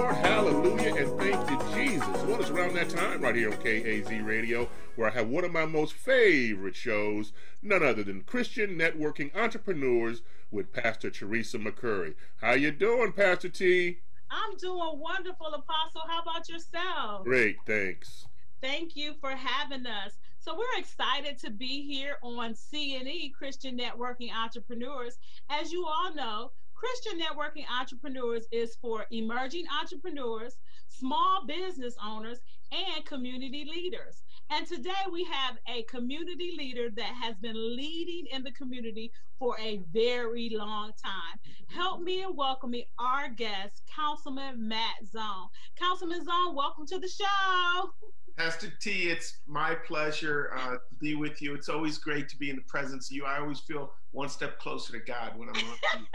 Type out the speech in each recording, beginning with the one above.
Lord, hallelujah, and thank you, Jesus. Well, it's around that time right here on KAZ Radio where I have one of my most favorite shows, none other than Christian Networking Entrepreneurs with Pastor Teresa McCurry. How you doing, Pastor T? I'm doing wonderful, Apostle. How about yourself? Great, thanks. Thank you for having us. So, we're excited to be here on CNE, Christian Networking Entrepreneurs. As you all know, Christian Networking Entrepreneurs is for emerging entrepreneurs, small business owners, and community leaders. And today we have a community leader that has been leading in the community for a very long time. Help me and welcome me our guest, Councilman Matt Zone. Councilman Zone, welcome to the show. Pastor T, it's my pleasure to be with you. It's always great to be in the presence of you. I always feel one step closer to God when I'm on you.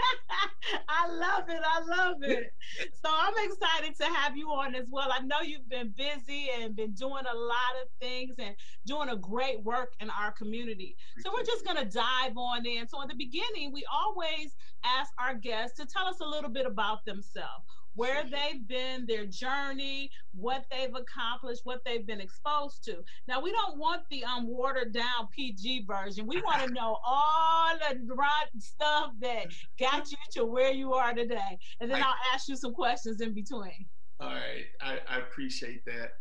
I love it. I love it. So I'm excited to have you on as well. I know you've been busy and been doing a lot of things and doing a great work in our community. So we're just going to dive on in. So in the beginning, we always ask our guests to tell us a little bit about themselves, where they've been, their journey, what they've accomplished, what they've been exposed to. Now, we don't want the watered down PG version. We want to know all the right stuff that got you to where you are today. And then I'll ask you some questions in between. All right. I appreciate that.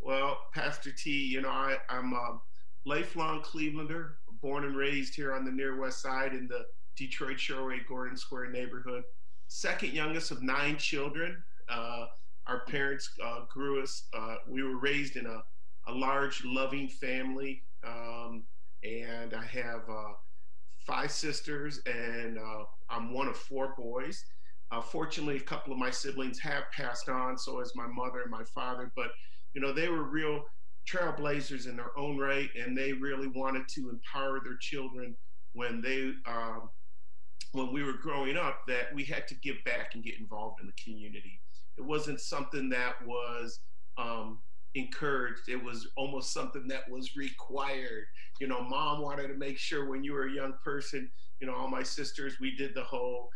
Well, Pastor T, you know, I'm a lifelong Clevelander, born and raised here on the near west side in the Detroit, Shoreway, Gordon Square neighborhood. Second youngest of 9 children. Our parents grew us. We were raised in a large, loving family, and I have 5 sisters, and I'm one of 4 boys. Fortunately, a couple of my siblings have passed on, so has my mother and my father. But you know, they were real trailblazers in their own right, and they really wanted to empower their children when we were growing up, that we had to give back and get involved in the community. It wasn't something that was encouraged. It was almost something that was required. You know, mom wanted to make sure when you were a young person, you know, all my sisters, we did the whole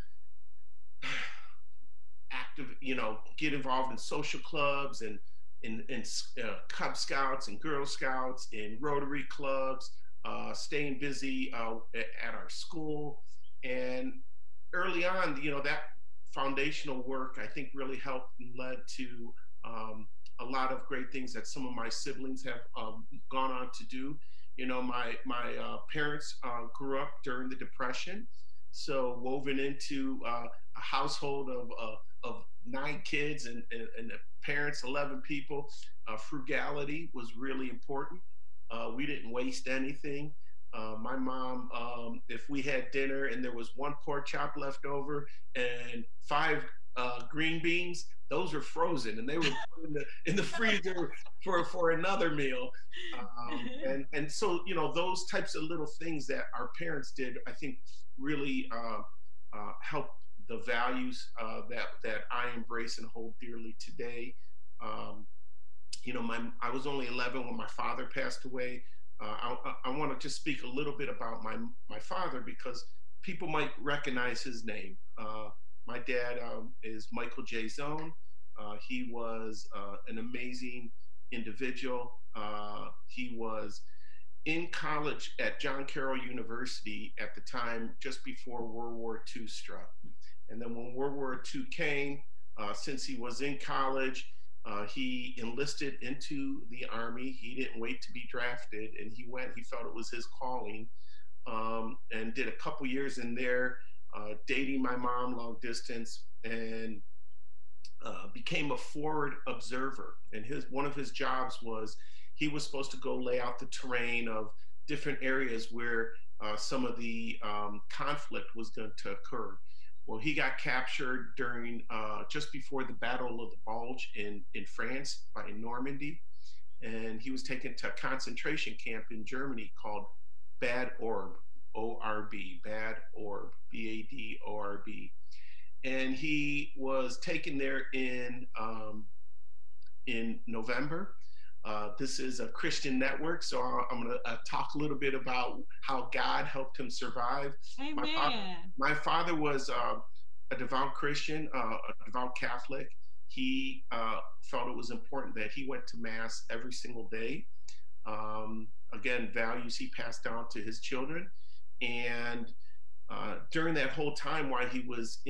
active, you know, get involved in social clubs and Cub Scouts and Girl Scouts and Rotary clubs, staying busy at our school. And early on, you know, that foundational work, I think, really helped and led to a lot of great things that some of my siblings have gone on to do. You know, my parents grew up during the Depression, so woven into a household of 9 kids and parents, 11 people, frugality was really important. We didn't waste anything. My mom, if we had dinner and there was 1 pork chop left over and 5 green beans, those were frozen and they were put in the freezer for another meal. And so, you know, those types of little things that our parents did, I think, really helped the values that I embrace and hold dearly today. You know, I was only 11 when my father passed away. I want to just speak a little bit about my father because people might recognize his name. My dad is Michael J. Zone. He was an amazing individual. He was in college at John Carroll University at the time, just before World War II struck. And then when World War II came, since he was in college, he enlisted into the Army. He didn't wait to be drafted, and he went. He felt it was his calling, and did a couple years in there, dating my mom long distance, and became a forward observer. And one of his jobs was he was supposed to go lay out the terrain of different areas where some of the conflict was going to occur. Well, he got captured during just before the Battle of the Bulge in France by Normandy, and he was taken to a concentration camp in Germany called Bad Orb, O-R-B, Bad Orb, B-A-D-O-R-B, and he was taken there in November. This is a Christian network, so I'm going to talk a little bit about how God helped him survive. Amen. My father was a devout Christian, a devout Catholic. he felt it was important that he went to Mass every single day. Again, values he passed down to his children. And during that whole time while he was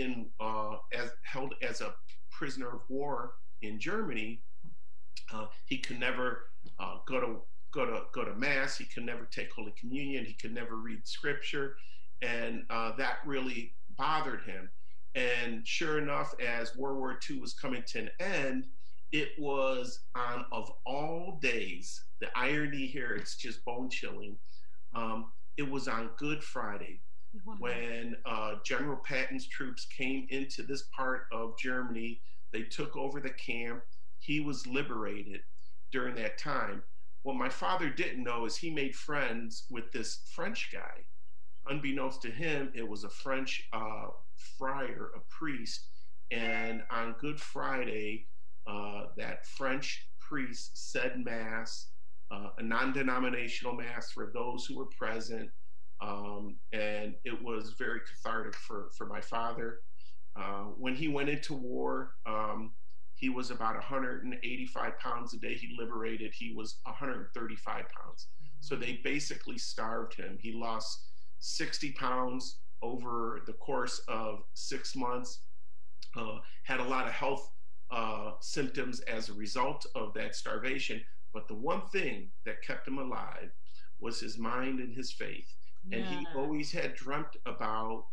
held as a prisoner of war in Germany, he could never go to Mass. He could never take Holy Communion. He could never read Scripture, and that really bothered him. And sure enough, as World War II was coming to an end, it was on, of all days, the irony here, it's just bone chilling. It was on Good Friday. Wow. When General Patton's troops came into this part of Germany. They took over the camp. He was liberated during that time. What my father didn't know is he made friends with this French guy. Unbeknownst to him, it was a French friar, a priest. And on Good Friday, that French priest said Mass, a non-denominational Mass for those who were present. And it was very cathartic for my father. When he went into war, he was about 185 pounds a day. He liberated, he was 135 pounds. So they basically starved him. He lost 60 pounds over the course of 6 months, had a lot of health symptoms as a result of that starvation. But the one thing that kept him alive was his mind and his faith. And he always had dreamt about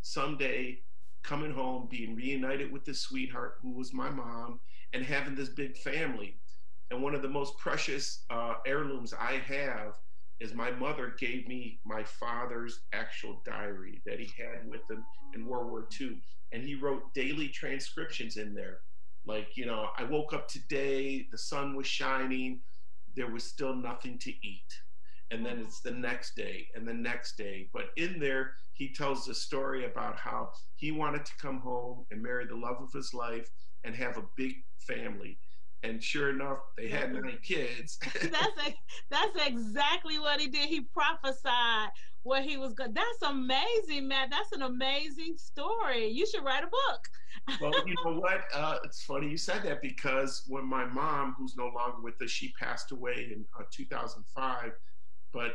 someday coming home, being reunited with his sweetheart, who was my mom, and having this big family. And one of the most precious heirlooms I have is my mother gave me my father's actual diary that he had with him in World War II. And he wrote daily transcriptions in there. Like, you know, I woke up today, the sun was shining, there was still nothing to eat. And then it's the next day and the next day. But in there, he tells a story about how he wanted to come home and marry the love of his life and have a big family. And sure enough, they had 9 kids. That's exactly what he did. He prophesied what he was going. That's amazing, Matt. That's an amazing story. You should write a book. Well, you know what? It's funny you said that, because when my mom, who's no longer with us, she passed away in 2005. But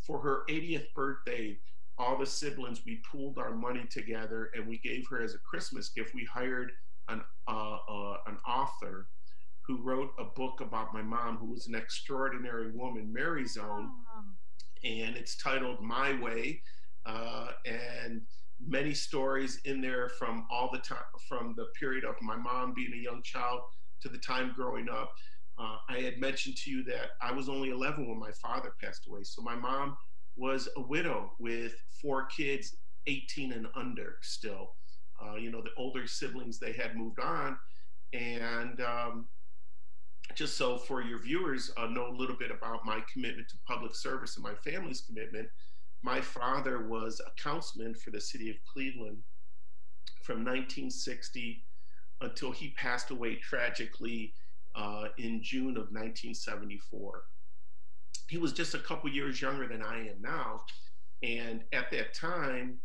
for her 80th birthday, all the siblings, we pooled our money together and we gave her as a Christmas gift. We hired an author who wrote a book about my mom, who was an extraordinary woman, Mary's Own, and it's titled My Way, and many stories in there from all the time, from the period of my mom being a young child to the time growing up. I had mentioned to you that I was only 11 when my father passed away. So my mom was a widow with 4 kids, 18 and under still. You know, the older siblings, they had moved on. And just so for your viewers know a little bit about my commitment to public service and my family's commitment, my father was a councilman for the city of Cleveland from 1960 until he passed away tragically in June of 1974. He was just a couple years younger than I am now. And at that time,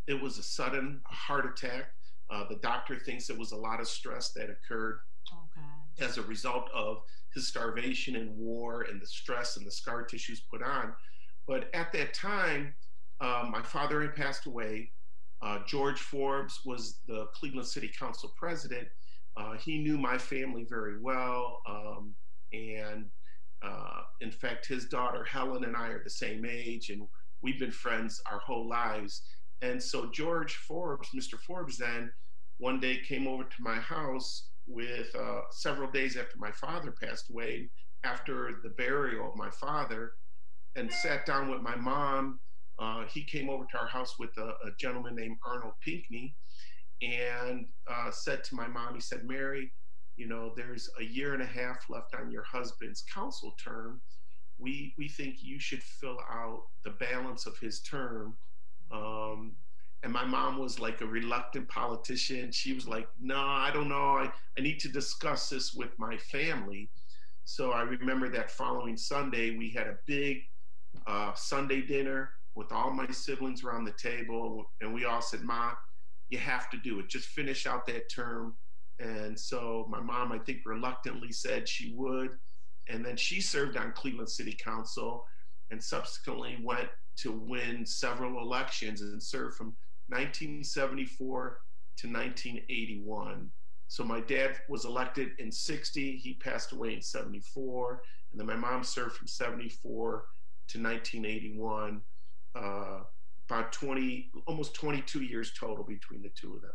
it was a sudden heart attack. The doctor thinks it was a lot of stress that occurred as a result of his starvation and war and the stress and the scar tissues put on. But at that time, my father had passed away. George Forbes was the Cleveland City Council president. He knew my family very well. And in fact, his daughter, Helen, and I are the same age, and we've been friends our whole lives. And so George Forbes, Mr. Forbes then, one day came over to my house with several days after my father passed away, after the burial of my father, and sat down with my mom. He came over to our house with a gentleman named Arnold Pinckney, and said to my mom, he said, Mary, you know, there's a 1.5 years left on your husband's council term. We think you should fill out the balance of his term. And my mom was like a reluctant politician. She was like, no, I don't know. I need to discuss this with my family. So I remember that following Sunday, we had a big Sunday dinner with all my siblings around the table. And we all said, Ma, you have to do it. Just finish out that term. And so my mom, I think, reluctantly said she would. And then she served on Cleveland City Council and subsequently went to win several elections and served from 1974 to 1981. So my dad was elected in 60, he passed away in 74, and then my mom served from 74 to 1981, about 20, almost 22 years total between the two of them.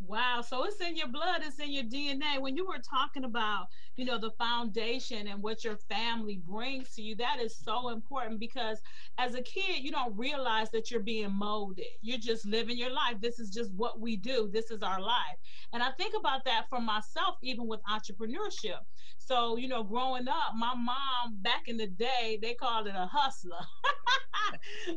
Wow. So it's in your blood, it's in your DNA. When you were talking about, you know, the foundation and what your family brings to you, that is so important, because as a kid, you don't realize that you're being molded. You're just living your life. This is just what we do. This is our life. And I think about that for myself, even with entrepreneurship. So, you know, growing up, my mom back in the day, they called it a hustler.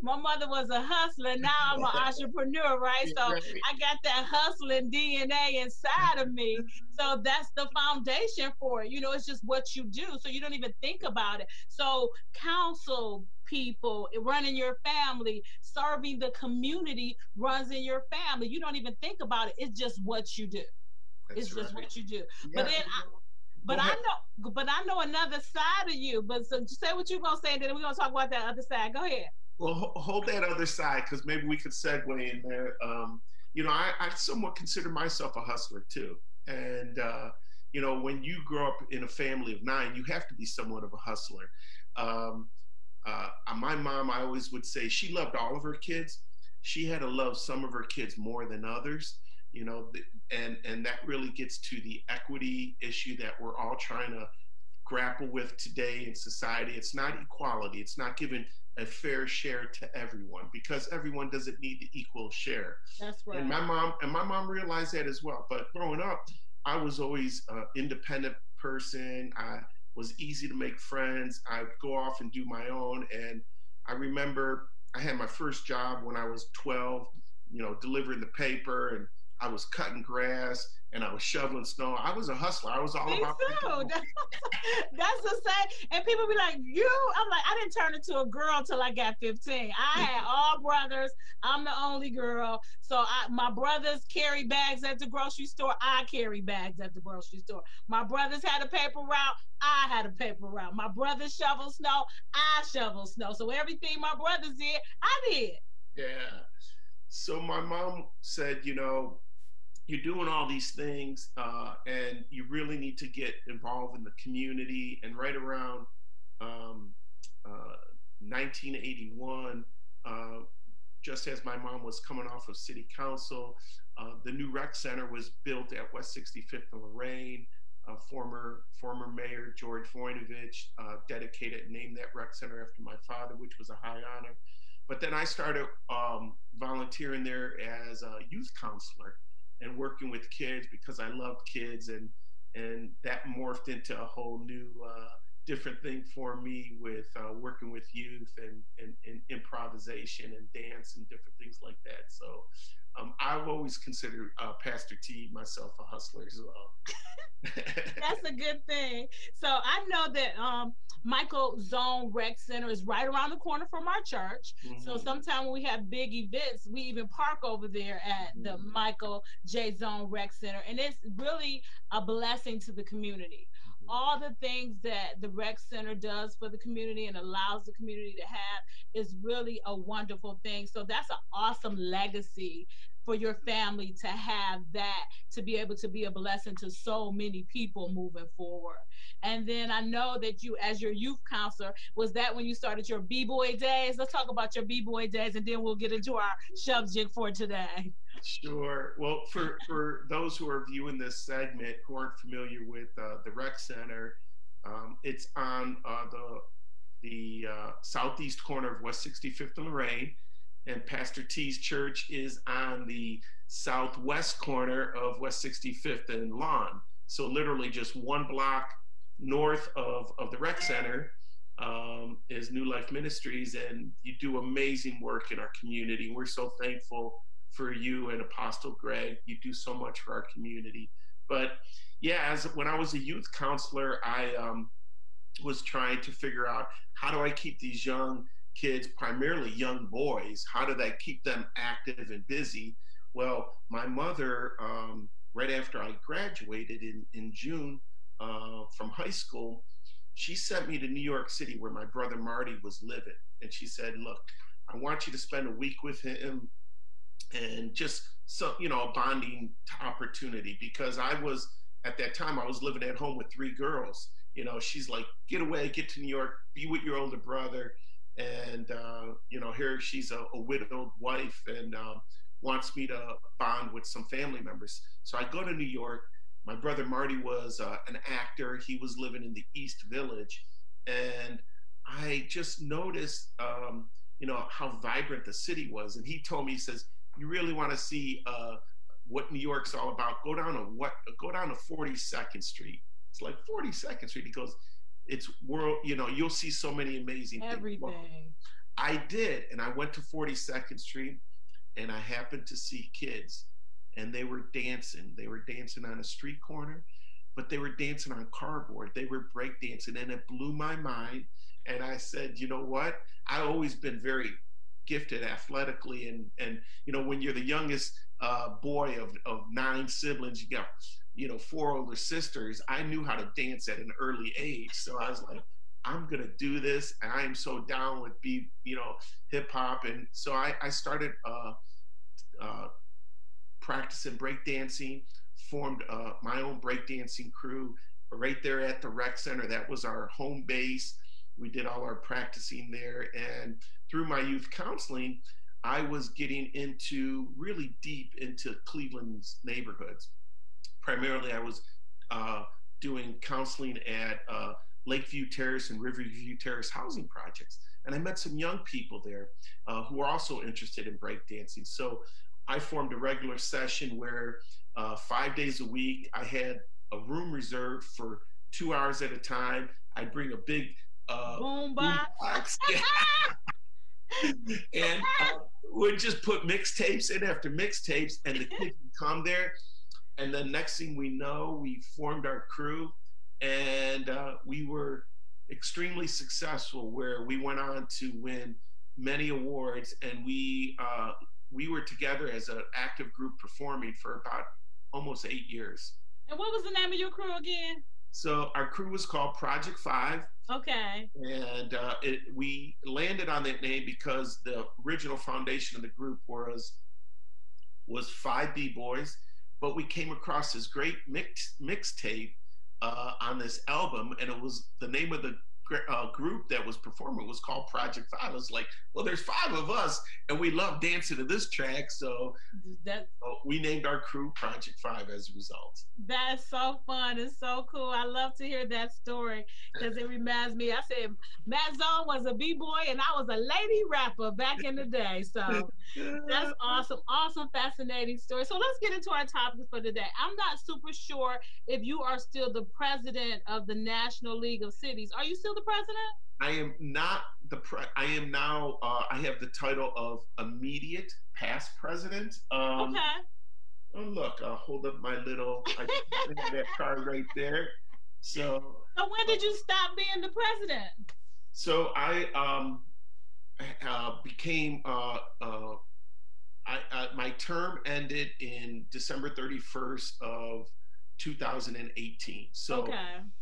My mother was a hustler. Now I'm an entrepreneur, right? So I got that hustling DNA inside of me. So that's the foundation for it. You know, it's just what you do. So you don't even think about it. So council people, running your family, serving the community runs in your family. You don't even think about it. It's just what you do. It's just what you do. Yeah. But then I know another side of you. But so say what you're gonna say, and then we're gonna talk about that other side. Go ahead. Well, hold that other side, because maybe we could segue in there. You know, I somewhat consider myself a hustler too. And, you know, when you grow up in a family of 9, you have to be somewhat of a hustler. My mom, I always would say, she loved all of her kids. She had to love some of her kids more than others, you know, and that really gets to the equity issue that we're all trying to grapple with today in society. It's not equality. It's not giving a fair share to everyone, because everyone doesn't need the equal share. That's right. And my mom realized that as well. But growing up, I was always an independent person. I was easy to make friends. I'd go off and do my own. And I remember I had my first job when I was 12, you know, delivering the paper, and I was cutting grass and I was shoveling snow. I was a hustler. I was all about it. That's the same. And people be like, I'm like, I didn't turn into a girl till I got 15. I had all brothers. I'm the only girl. So my brothers carry bags at the grocery store. I carry bags at the grocery store. My brothers had a paper route. I had a paper route. My brothers shovel snow. I shovel snow. So everything my brothers did, I did. Yeah. So my mom said, you know, you're doing all these things, and you really need to get involved in the community. And right around 1981, just as my mom was coming off of city council, the new rec center was built at West 65th and Lorraine. Former Mayor George Voinovich dedicated and named that rec center after my father, which was a high honor. But then I started volunteering there as a youth counselor and working with kids, because I loved kids, and that morphed into a whole new different thing for me with working with youth and improvisation and dance and different things like that. So I've always considered Pastor T myself a hustler as well. That's a good thing. So I know that Michael Zone Rec Center is right around the corner from our church. Mm-hmm. So sometimes when we have big events, we even park over there at the Michael J. Zone Rec Center. And it's really a blessing to the community. All the things that the rec center does for the community and allows the community to have is really a wonderful thing. So that's an awesome legacy for your family to have, that to be able to be a blessing to so many people moving forward. And then I know that you, as your youth counselor, was that when you started your B-Boy days? Let's talk about your B-Boy days, and then we'll get into our subject for today. Sure. Well, for those who are viewing this segment who aren't familiar with the rec center, it's on the southeast corner of West 65th and Lorraine, and Pastor T's church is on the southwest corner of West 65th and Lawn. So literally just one block north of the rec center is New Life Ministries, and you do amazing work in our community. We're so thankful for you and Apostle Greg. You do so much for our community. But yeah, when I was a youth counselor, I was trying to figure out, how do I keep these young kids, primarily young boys, how do I keep them active and busy Well, my mother, right after I graduated in June from high school, she sent me to New York City where my brother Marty was living. And she said, look, I want you to spend a week with him and just so, a bonding opportunity, because at that time, I was living at home with 3 girls. She's like, get away, get to New York, be with your older brother. And, here she's a widowed wife and wants me to bond with some family members. So I go to New York. My brother Marty was an actor. He was living in the East Village. And I just noticed, how vibrant the city was. And he told me, he says, you really want to see what New York's all about, go down to 42nd Street. It's like 42nd Street. He goes, it's world, you'll see so many amazing everything. Things. Well, I did. And I went to 42nd Street and I happened to see kids and they were dancing. They were dancing on a street corner, but they were dancing on cardboard. They were break dancing and it blew my mind. And I said, you know what? I've always been very gifted athletically. And when you're the youngest boy of 9 siblings, you got, 4 older sisters, I knew how to dance at an early age. So I was like, I'm going to do this. And I am so down with hip hop. And so I started practicing breakdancing, formed my own breakdancing crew right there at the rec center. That was our home base. We did all our practicing there. And through my youth counseling, I was getting really deep into Cleveland's neighborhoods. Primarily, I was doing counseling at Lakeview Terrace and Riverview Terrace housing projects. And I met some young people there who were also interested in breakdancing. So I formed a regular session where 5 days a week, I had a room reserved for 2 hours at a time. I'd bring a big boom box. And we'd just put mixtapes in after mixtapes, and the kids would come there. And then next thing we know, we formed our crew, and we were extremely successful, where we went on to win many awards, and we were together as an active group performing for about almost 8 years. And what was the name of your crew again? So our crew was called Project 5. Okay. And we landed on that name because the original foundation of the group was 5 B-boys, but we came across this great mixtape on this album, and it was the name of the group that was performing was called Project 5. I was like, well, there's 5 of us, and we love dancing to this track, so we named our crew Project 5 as a result. That's so fun. It's so cool. I love to hear that story because it reminds me, I said, Matt Zone was a B-boy and I was a lady rapper back in the day. So that's awesome. Awesome, fascinating story. So let's get into our topics for today. I'm not super sure if you are still the president of the National League of Cities. Are you still the president? I am not I am now, I have the title of immediate past president. Okay. Oh, look, I'll hold up my little, I have that card right there. So when did you stop being the president? So I became, my term ended in December 31st of 2018. So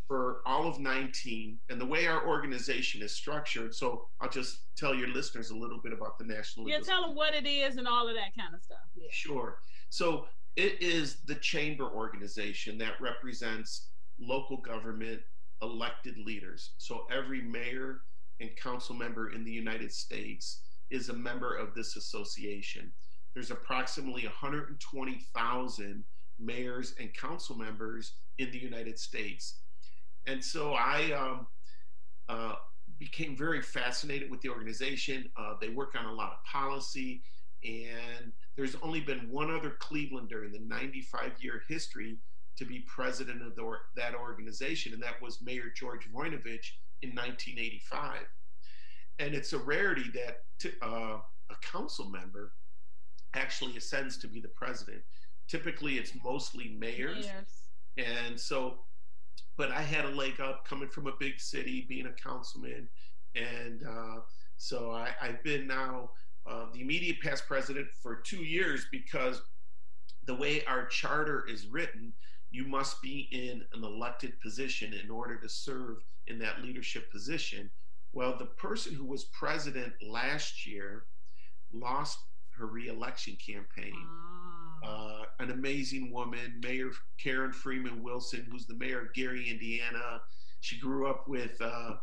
for all of 19, and the way our organization is structured, so I'll just tell your listeners a little bit about the National League. Yeah, tell them what it is and all of that kind of stuff. Yeah. Sure. So it is the chamber organization that represents local government elected leaders. So every mayor and council member in the United States is a member of this association. There's approximately 120,000 mayors and council members in the United States. And so I became very fascinated with the organization. They work on a lot of policy, and there's only been one other Clevelander in the 95-year history to be president of that organization, and that was Mayor George Voinovich in 1985. And it's a rarity that a council member actually ascends to be the president. Typically, it's mostly mayors. And so, but I had a leg up coming from a big city, being a councilman. And so I've been now the immediate past president for 2 years, because the way our charter is written, you must be in an elected position in order to serve in that leadership position. Well, the person who was president last year lost her reelection campaign. An amazing woman, Mayor Karen Freeman Wilson, who's the mayor of Gary, Indiana. She grew up with the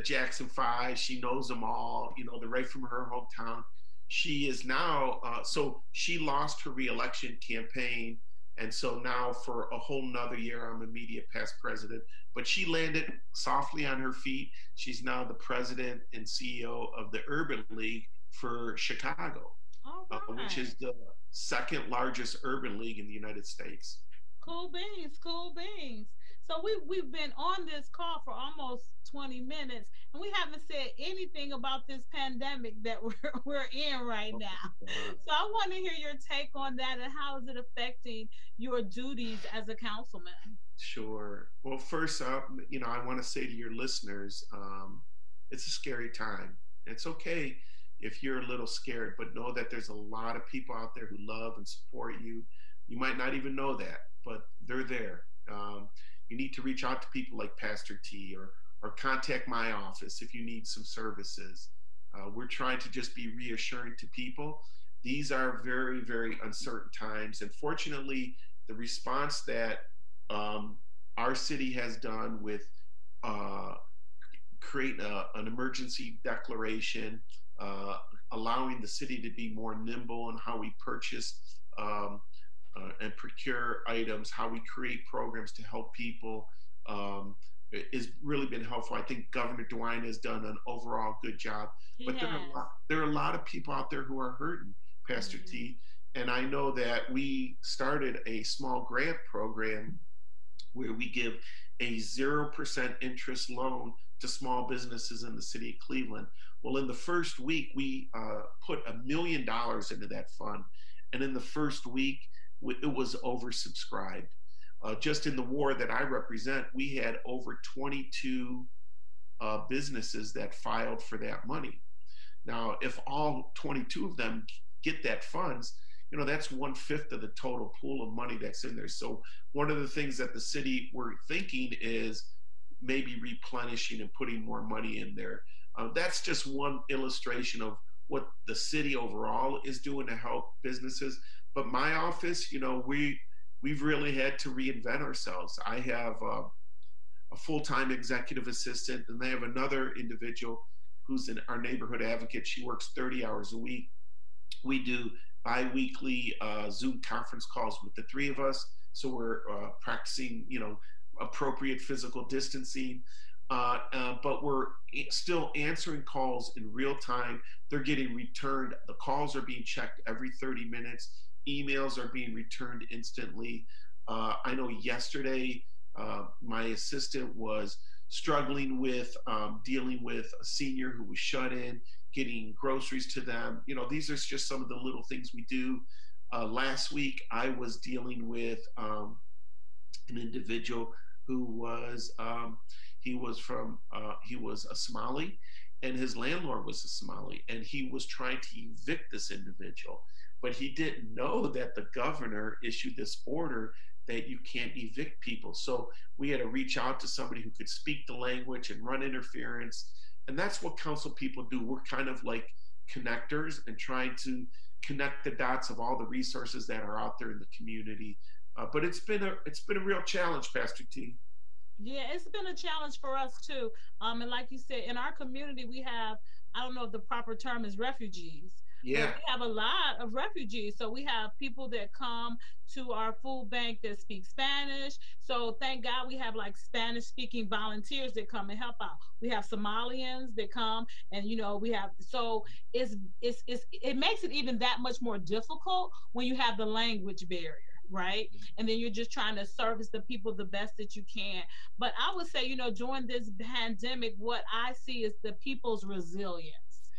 Jackson Five. She knows them all. You know, they're right from her hometown. She is now, so she lost her reelection campaign. And so now for a whole nother year, I'm immediate past president. But she landed softly on her feet. She's now the president and CEO of the Urban League for Chicago, which is the second largest urban league in the United States. Cool beans, cool beans. So we've been on this call for almost 20 minutes, and we haven't said anything about this pandemic that we're in right now. So I want to hear your take on that, and how is it affecting your duties as a councilman? Sure. Well, first up, you know, I want to say to your listeners, it's a scary time. It's okay if you're a little scared, but know that there's a lot of people out there who love and support you. You might not even know that, but they're there. You need to reach out to people like Pastor T, or contact my office if you need some services. We're trying to just be reassuring to people. These are very, very uncertain times. And fortunately, the response that our city has done with creating an emergency declaration, allowing the city to be more nimble in how we purchase and procure items, how we create programs to help people, has really been helpful. I think Governor DeWine has done an overall good job. But there are a lot of people out there who are hurting, Pastor T. And I know that we started a small grant program where we give a 0% interest loan to small businesses in the city of Cleveland. Well, in the first week, we put $1 million into that fund. And in the first week, it was oversubscribed. Just in the ward that I represent, we had over 22 businesses that filed for that money. Now, if all 22 of them get that funds, you know, that's 1/5 of the total pool of money that's in there. So one of the things that the city were thinking is maybe replenishing and putting more money in there. That's just one illustration of what the city overall is doing to help businesses. But my office, you know, we've really had to reinvent ourselves. I have a full-time executive assistant, and they have another individual who's our neighborhood advocate. She works 30 hours a week. We do bi-weekly Zoom conference calls with the three of us. So we're practicing, you know, appropriate physical distancing. But we're still answering calls in real time. They're getting returned. The calls are being checked every 30 minutes. Emails are being returned instantly. I know yesterday, my assistant was struggling with dealing with a senior who was shut in, getting groceries to them. You know, these are just some of the little things we do. Last week, I was dealing with an individual who was, he was a Somali, and his landlord was a Somali, and he was trying to evict this individual. But he didn't know that the governor issued this order that you can't evict people. So we had to reach out to somebody who could speak the language and run interference. And that's what council people do. We're kind of like connectors and trying to connect the dots of all the resources that are out there in the community. But it's been a real challenge, Pastor T. Yeah, it's been a challenge for us too. And like you said, in our community, we have, I don't know if the proper term is refugees. Yeah. But we have a lot of refugees. So we have people that come to our food bank that speak Spanish. So thank God we have like Spanish speaking volunteers that come and help out. We have Somalians that come, and you know, we have, so it makes it even that much more difficult when you have the language barrier, right? And then you're just trying to service the people the best that you can. But I would say, you know, during this pandemic, what I see is the people's resilience.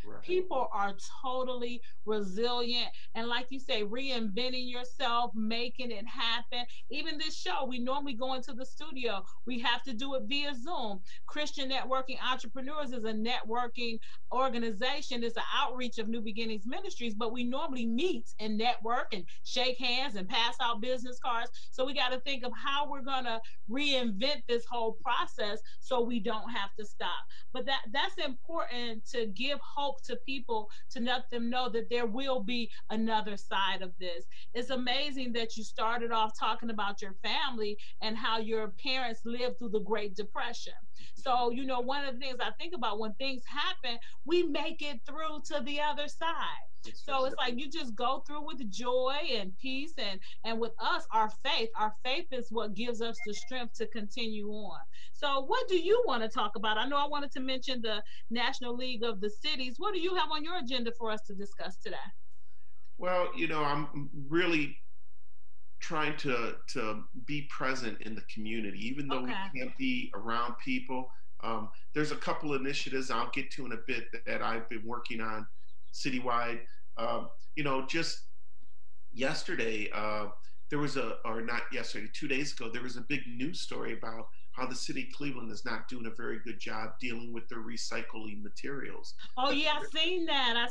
Right. People are totally resilient. And like you say, reinventing yourself, making it happen. Even this show, we normally go into the studio. We have to do it via Zoom. Christian Networking Entrepreneurs is a networking organization. It's an outreach of New Beginnings Ministries, but we normally meet and network and shake hands and pass out business cards. So we got to think of how we're going to reinvent this whole process so we don't have to stop. But that's important to give hope to people, to let them know that there will be another side of this. It's amazing that you started off talking about your family and how your parents lived through the Great Depression. So, you know, one of the things I think about, when things happen, we make it through to the other side. So it's like you just go through with joy and peace, and with us, our faith is what gives us the strength to continue on. So what do you want to talk about? I know I wanted to mention the National League of the Cities. What do you have on your agenda for us to discuss today? Well, you know, I'm really trying to be present in the community, even though we can't be around people. There's a couple initiatives I'll get to in a bit that I've been working on citywide. You know, just yesterday, there was or not yesterday, 2 days ago, there was a big news story about how the city of Cleveland is not doing a very good job dealing with their recycling materials. Oh yeah, I seen that.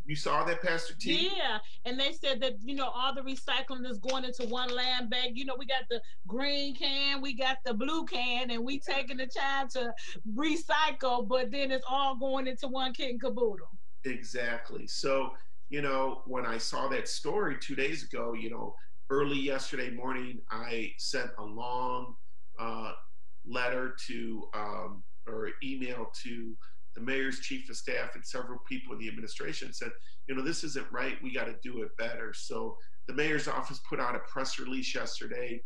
You saw that, Pastor T? Yeah, and they said that, you know, all the recycling is going into one land bag. You know, we got the green can, we got the blue can, and we taking the time to recycle, but then it's all going into one kit and caboodle. Exactly. So, you know, when I saw that story 2 days ago, you know, early yesterday morning, I sent a long letter to or email to the mayor's chief of staff and several people in the administration, said, you know, this isn't right. We got to do it better. So the mayor's office put out a press release yesterday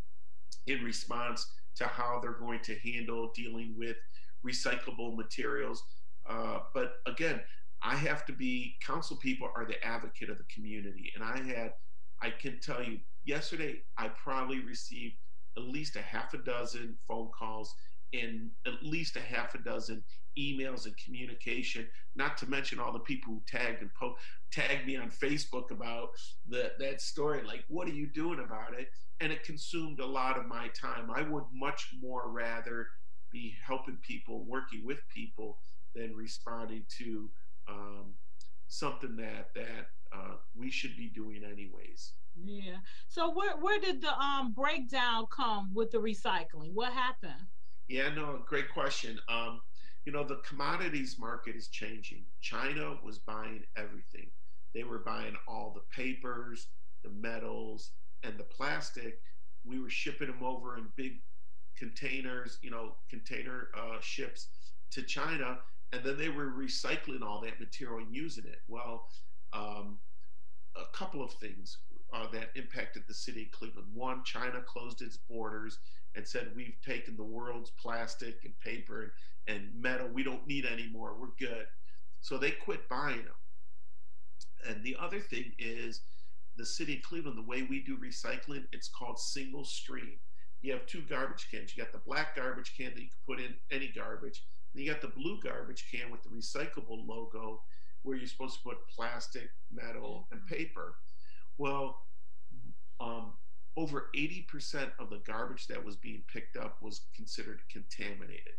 in response to how they're going to handle dealing with recyclable materials. But again, I have to be, council people are the advocate of the community. And I can tell you, yesterday, I probably received at least a half a dozen phone calls and at least a half a dozen emails and communication, not to mention all the people who tagged me on Facebook about that story. Like, what are you doing about it? And it consumed a lot of my time. I would much more rather be helping people, working with people, than responding to something that we should be doing anyways. Yeah. So where did the breakdown come with the recycling? What happened? Yeah, no, great question. You know, the commodities market is changing. China was buying everything. They were buying all the papers, the metals, and the plastic. We were shipping them over in big containers, you know, container ships to China, and then they were recycling all that material and using it. Well, a couple of things that impacted the city of Cleveland. One, China closed its borders and said, we've taken the world's plastic and paper and metal. We don't need anymore. We're good. So they quit buying them. And the other thing is, the city of Cleveland, the way we do recycling, it's called single stream. You have two garbage cans. You got the black garbage can that you can put in any garbage. And you got the blue garbage can with the recyclable logo, where you're supposed to put plastic, metal, and paper. Well, over 80% of the garbage that was being picked up was considered contaminated.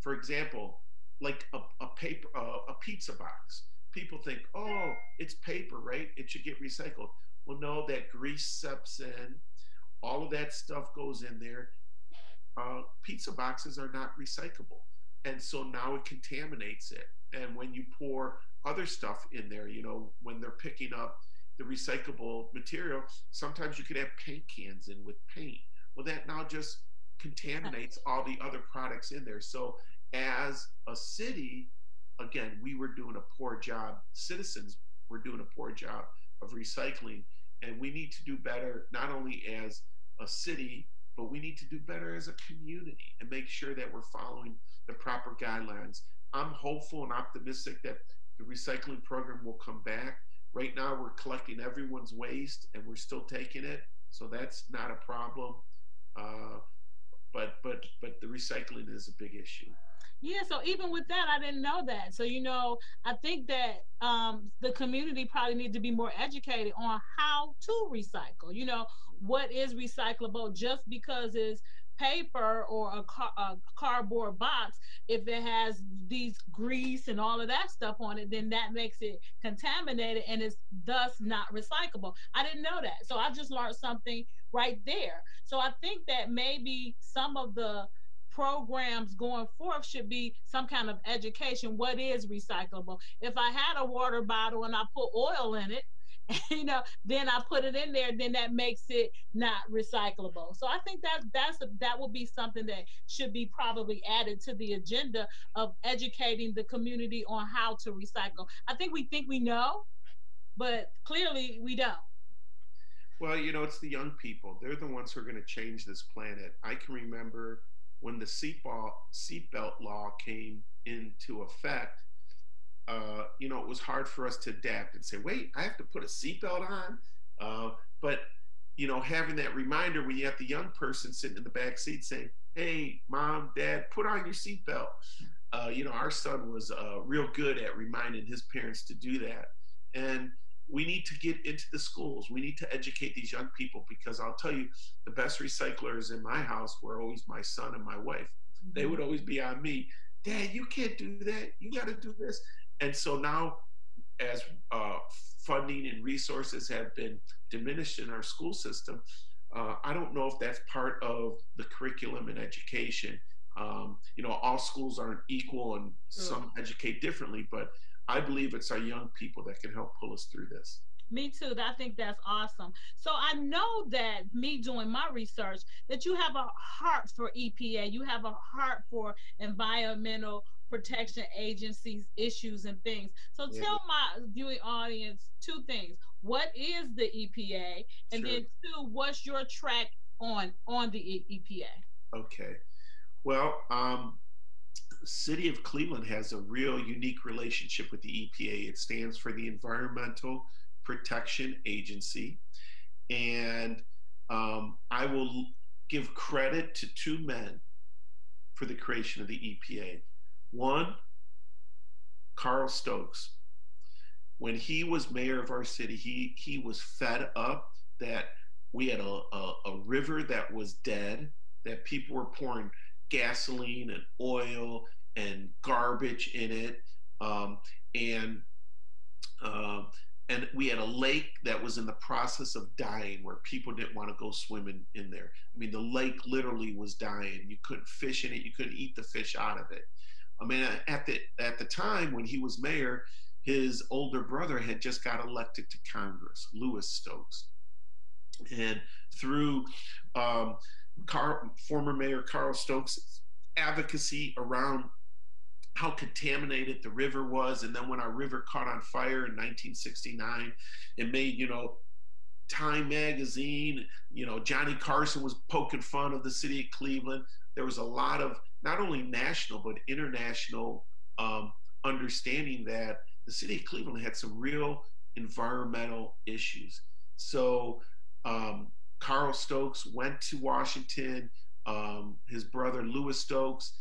For example, like a pizza box. People think, oh, it's paper, right? It should get recycled. Well, no, that grease seeps in. All of that stuff goes in there. Pizza boxes are not recyclable. And so now it contaminates it. And when you pour other stuff in there, you know, when they're picking up the recyclable material, sometimes you could have paint cans in with paint. Well, that now just contaminates all the other products in there. So as a city, again, we were doing a poor job. Citizens were doing a poor job of recycling. And we need to do better, not only as a city, but we need to do better as a community and make sure that we're following the proper guidelines. I'm hopeful and optimistic that the recycling program will come back. Right now, we're collecting everyone's waste and we're still taking it. So that's not a problem. But but the recycling is a big issue. Yeah, so even with that, I didn't know that. So, I think that the community probably needs to be more educated on how to recycle. What is recyclable just because it's paper or a cardboard box. If it has these grease and all of that stuff on it, then that makes it contaminated and it's thus not recyclable. I didn't know that. So I just learned something right there. So I think that maybe some of the programs going forth should be some kind of education. What is recyclable? If I had a water bottle and I put oil in it, then I put it in there, then that makes it not recyclable. So I think that would be something that should be probably added to the agenda of educating the community on how to recycle. I think we know, but clearly we don't. Well, it's the young people. They're the ones who are going to change this planet. I can remember when the seatbelt law came into effect. It was hard for us to adapt and say, wait, I have to put a seatbelt on. But having that reminder when you have the young person sitting in the back seat saying, hey, mom, dad, put on your seatbelt. Our son was real good at reminding his parents to do that. And we need to get into the schools. We need to educate these young people, because I'll tell you, the best recyclers in my house were always my son and my wife. Mm-hmm. They would always be on me. Dad, you can't do that. You got to do this. And so now, as funding and resources have been diminished in our school system, I don't know if that's part of the curriculum and education. All schools aren't equal and some educate differently, but I believe it's our young people that can help pull us through this. Me too. I think that's awesome. So I know that me doing my research, that you have a heart for EPA. You have a heart for environmental protection agencies, issues and things. So tell my viewing audience two things. What is the EPA? And then two, what's your track on the EPA? Okay. Well, City of Cleveland has a real unique relationship with the EPA. It stands for the Environmental Protection Agency. And I will give credit to two men for the creation of the EPA. One, Carl Stokes. When he was mayor of our city, he was fed up that we had a river that was dead, that people were pouring gasoline and oil and garbage in it, and we had a lake that was in the process of dying, where people didn't want to go swimming in there. I mean, the lake literally was dying. You couldn't fish in it. You couldn't eat the fish out of it. I mean, at the time when he was mayor, his older brother had just got elected to Congress, Louis Stokes. And through former Mayor Carl Stokes' advocacy around how contaminated the river was, and then when our river caught on fire in 1969, it made, Time magazine, Johnny Carson was poking fun of the city of Cleveland. There was a lot of not only national but international understanding that the city of Cleveland had some real environmental issues. So Carl Stokes went to Washington. His brother Louis Stokes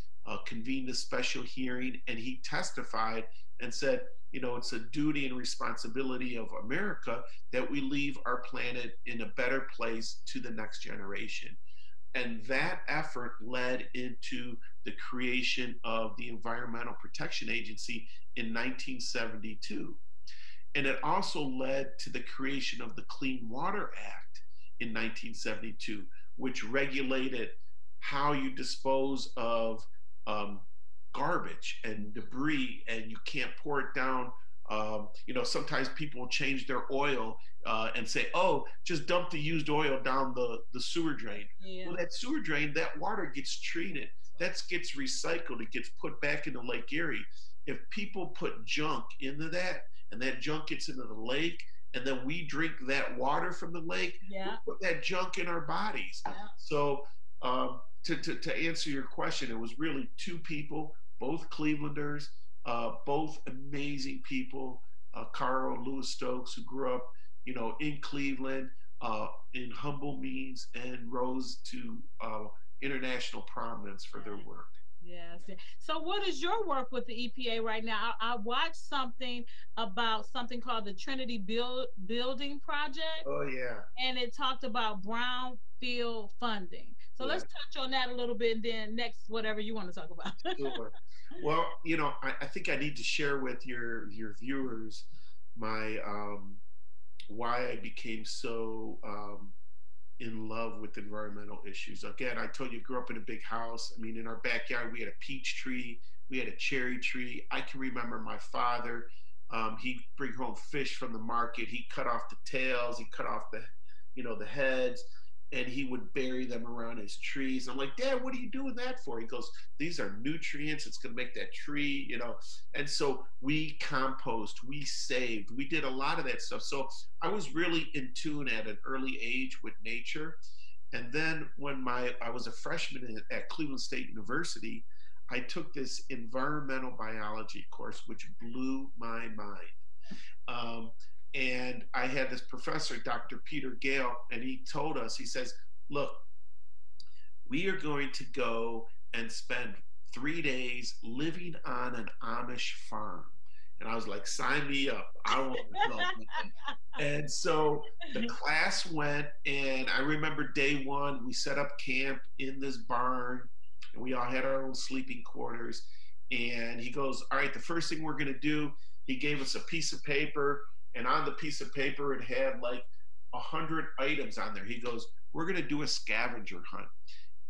convened a special hearing, and he testified and said, it's a duty and responsibility of America that we leave our planet in a better place to the next generation. And that effort led into the creation of the Environmental Protection Agency in 1972. And it also led to the creation of the Clean Water Act in 1972, which regulated how you dispose of garbage and debris, and you can't pour it down. Sometimes people change their oil and say, oh, just dump the used oil down the sewer drain. Yeah. Well, that sewer drain, that water gets treated. That gets recycled. It gets put back into Lake Erie. If people put junk into that, and that junk gets into the lake, and then we drink that water from the lake, we put that junk in our bodies. Yeah. So to answer your question, it was really two people, both Clevelanders, both amazing people, Carl and Louis Stokes, who grew up, in Cleveland, in humble means, and rose to international prominence for their work. Yes. So what is your work with the EPA right now? I watched something about something called the Trinity Building Project, Oh, yeah. and it talked about brownfield funding. So Yeah. let's touch on that a little bit, and then next, whatever you want to talk about. Sure. Well, I think I need to share with your viewers my why I became so in love with environmental issues. Again, I told you, I grew up in a big house. I mean, in our backyard, we had a peach tree, we had a cherry tree. I can remember my father, he'd bring home fish from the market. He cut off the tails, he cut off the heads, and he would bury them around his trees. I'm like, Dad, what are you doing that for? He goes, these are nutrients. It's going to make that tree, And so we compost, we saved, we did a lot of that stuff. So I was really in tune at an early age with nature. And then when I was a freshman at Cleveland State University, I took this environmental biology course, which blew my mind. And I had this professor, Dr. Peter Gale, and he told us, he says, look, we are going to go and spend 3 days living on an Amish farm. And I was like, sign me up. I want to go. And so the class went, and I remember day one, we set up camp in this barn, and we all had our own sleeping quarters. And he goes, all right, the first thing we're going to do, he gave us a piece of paper, and on the piece of paper, it had like 100 items on there. He goes, we're going to do a scavenger hunt.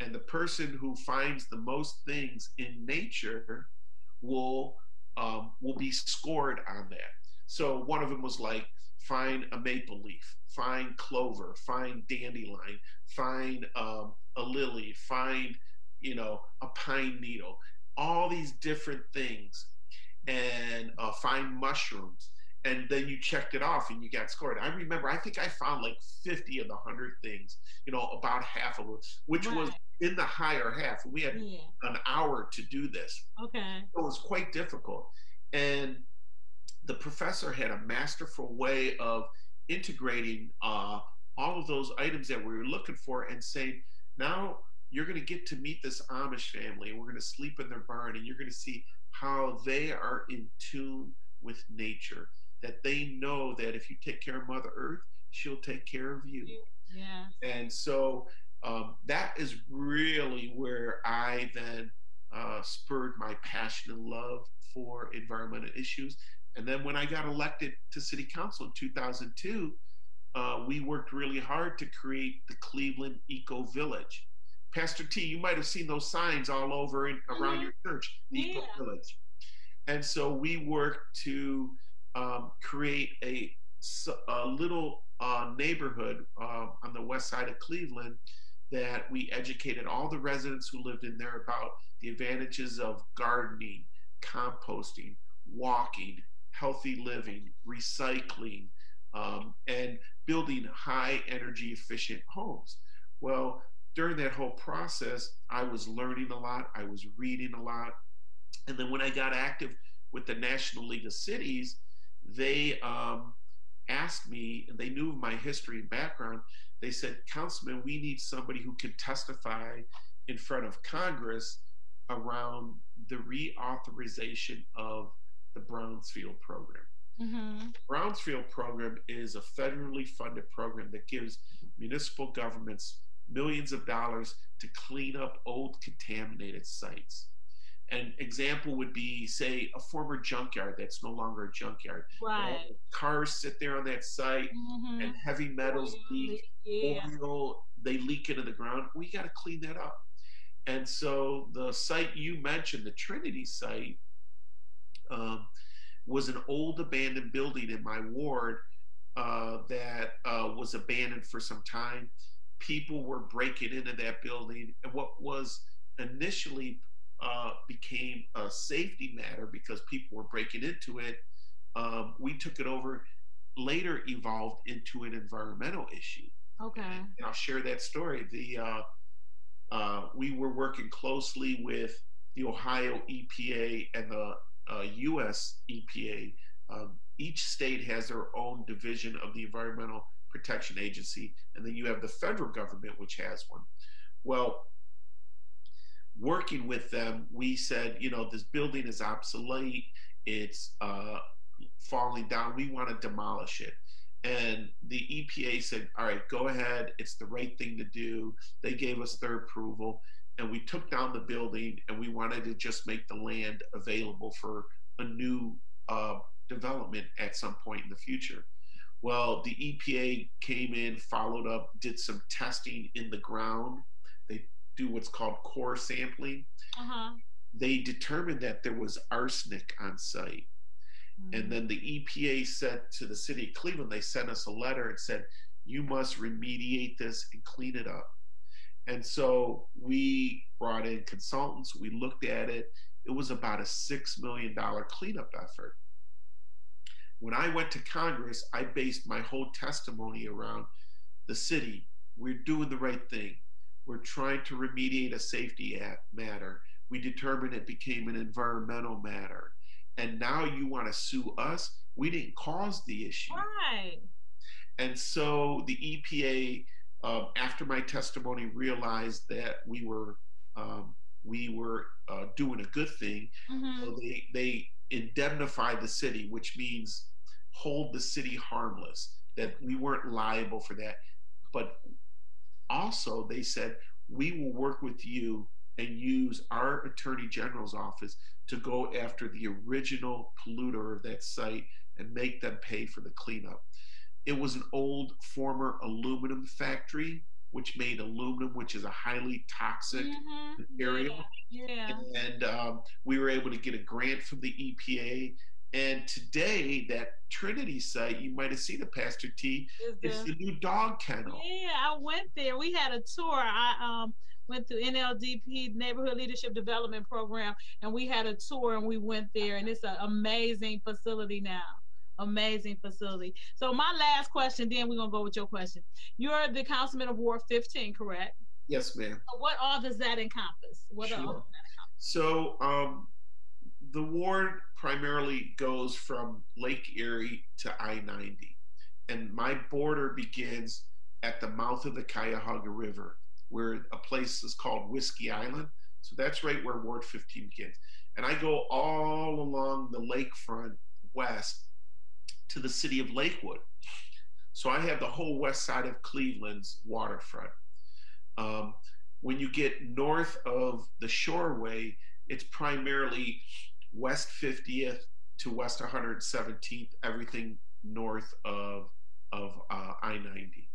And the person who finds the most things in nature will be scored on that. So one of them was like, find a maple leaf, find clover, find dandelion, find a lily, find, a pine needle, all these different things, and find mushrooms. And then you checked it off and you got scored. I remember, I think I found like 50 of the 100 things, about half of them, which was in the higher half. We had an hour to do this. Okay. It was quite difficult. And the professor had a masterful way of integrating all of those items that we were looking for and saying, now you're going to get to meet this Amish family, and we're going to sleep in their barn, and you're going to see how they are in tune with nature, that they know that if you take care of Mother Earth, she'll take care of you. Yeah. And so that is really where I then spurred my passion and love for environmental issues. And then when I got elected to City Council in 2002, we worked really hard to create the Cleveland Eco Village. Pastor T, you might have seen those signs all over around your church, the Eco Village. And so we worked to create a little neighborhood on the west side of Cleveland that we educated all the residents who lived in there about the advantages of gardening, composting, walking, healthy living, recycling, and building high energy efficient homes. Well, during that whole process, I was learning a lot, I was reading a lot. And then when I got active with the National League of Cities, they asked me, and they knew my history and background. They said, Councilman, we need somebody who can testify in front of Congress around the reauthorization of the Brownsfield program. Mm-hmm. Brownsfield program is a federally funded program that gives municipal governments millions of dollars to clean up old contaminated sites. An example would be, say, a former junkyard that's no longer a junkyard. Right. Cars sit there on that site, and heavy metals leak, oil, they leak into the ground. We got to clean that up. And so the site you mentioned, the Trinity site, was an old abandoned building in my ward that was abandoned for some time. People were breaking into that building, and what was initially became a safety matter because people were breaking into it, we took it over, later evolved into an environmental issue. Okay. And I'll share that story. We were working closely with the Ohio EPA and the US EPA. Each state has their own division of the Environmental Protection Agency, and then you have the federal government, which has one. Well, working with them, we said, you know, this building is obsolete. It's falling down. We want to demolish it. And the EPA said, all right, go ahead. It's the right thing to do. They gave us their approval. And we took down the building, and we wanted to just make the land available for a new development at some point in the future. Well, the EPA came in, followed up, did some testing in the ground. They do what's called core sampling. They determined that there was arsenic on site. And then the EPA said to the city of Cleveland, they sent us a letter and said, you must remediate this and clean it up. And so we brought in consultants, we looked at it. It was about a $6 million cleanup effort. When I went to Congress, I based my whole testimony around the city. We're doing the right thing. We're trying to remediate a safety matter. We determined it became an environmental matter. And now you want to sue us? We didn't cause the issue. Right. And so the EPA, after my testimony, realized that we were doing a good thing. So they indemnified the city, which means hold the city harmless, that we weren't liable for that. But also they said, we will work with you and use our Attorney General's office to go after the original polluter of that site and make them pay for the cleanup. It was an old former aluminum factory, which made aluminum, which is a highly toxic material. And we were able to get a grant from the EPA. And today, that Trinity site, you might have seen it, Pastor T, it's the new dog kennel. Yeah, I went there. We had a tour. I went to NLDP, Neighborhood Leadership Development Program, and we had a tour, and we went there, and it's an amazing facility now. Amazing facility. So my last question, then we're going to go with your question. You're the Councilman of Ward 15, correct? Yes, ma'am. So what all does that encompass? What all does that encompass? So the ward primarily goes from Lake Erie to I-90. And my border begins at the mouth of the Cuyahoga River, where a place is called Whiskey Island. So that's right where Ward 15 begins. And I go all along the lakefront west to the city of Lakewood. So I have the whole west side of Cleveland's waterfront. When you get north of the Shoreway, it's primarily West 50th to West 117th, everything north of I-90.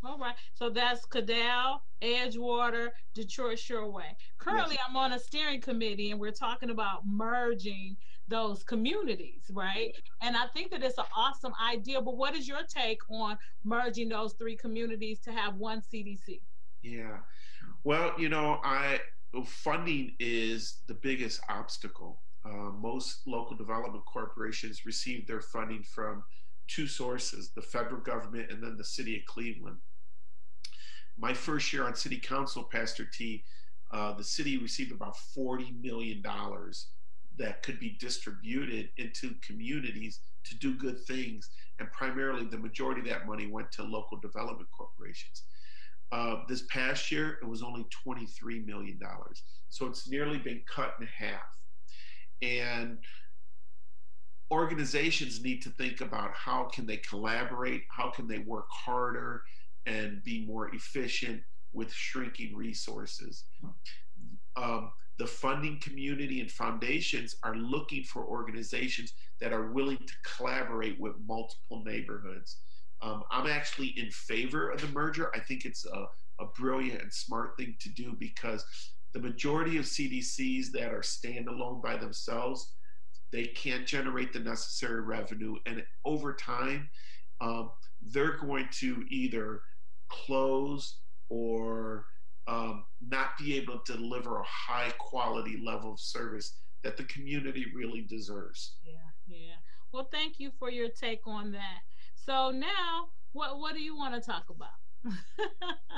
All right. So that's Cadell, Edgewater, Detroit Shoreway. Currently, yes. I'm on a steering committee, and we're talking about merging those communities, right? And I think that it's an awesome idea, but what is your take on merging those three communities to have one CDC? Yeah. Well, you know, funding is the biggest obstacle. Most local development corporations receive their funding from two sources, the federal government and then the city of Cleveland. My first year on city council, Pastor T, the city received about $40 million that could be distributed into communities to do good things. And primarily the majority of that money went to local development corporations. This past year, it was only $23 million. So it's nearly been cut in half. And organizations need to think about how can they collaborate, how can they work harder and be more efficient with shrinking resources. The funding community and foundations are looking for organizations that are willing to collaborate with multiple neighborhoods. I'm actually in favor of the merger. I think it's a brilliant and smart thing to do because the majority of CDCs that are standalone by themselves, they can't generate the necessary revenue. And over time, they're going to either close or not be able to deliver a high quality level of service that the community really deserves. Yeah. Well, thank you for your take on that. So now, what do you want to talk about?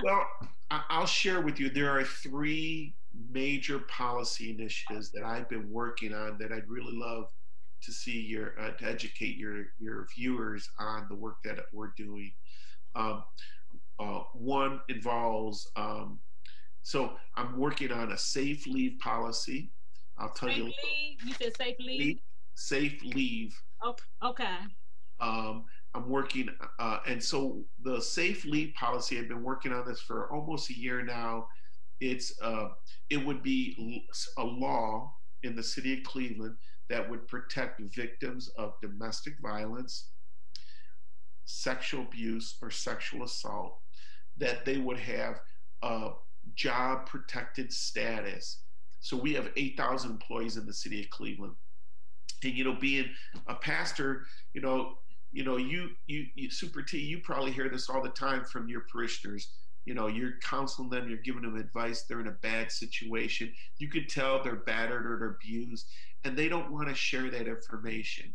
Well, I'll share with you, there are three major policy initiatives that I've been working on that I'd really love to see to educate your viewers on the work that we're doing. One involves So I'm working on a safe leave policy. I'll tell Safe you. leave? You said safe leave? Safe leave. Oh, okay. I'm working, and so the safe leave policy, I've been working on this for almost a year now. It would be a law in the city of Cleveland that would protect victims of domestic violence, sexual abuse, or sexual assault, that they would have a job protected status. So we have 8,000 employees in the city of Cleveland. And, you know, being a pastor, you Super T, you probably hear this all the time from your parishioners. You know, you're counseling them, you're giving them advice, they're in a bad situation. You could tell they're battered or they're abused, and they don't want to share that information.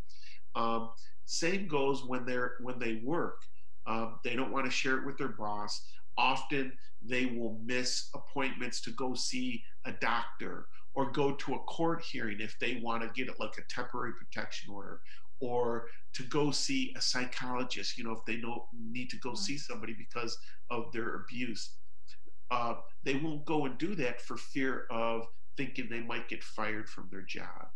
Um, Same goes when they work. They don't want to share it with their boss. Often they will miss appointments to go see a doctor or go to a court hearing if they want to get it like a temporary protection order, or to go see a psychologist, you know, if they don't need to go see somebody because of their abuse. They won't go and do that for fear of thinking they might get fired from their job.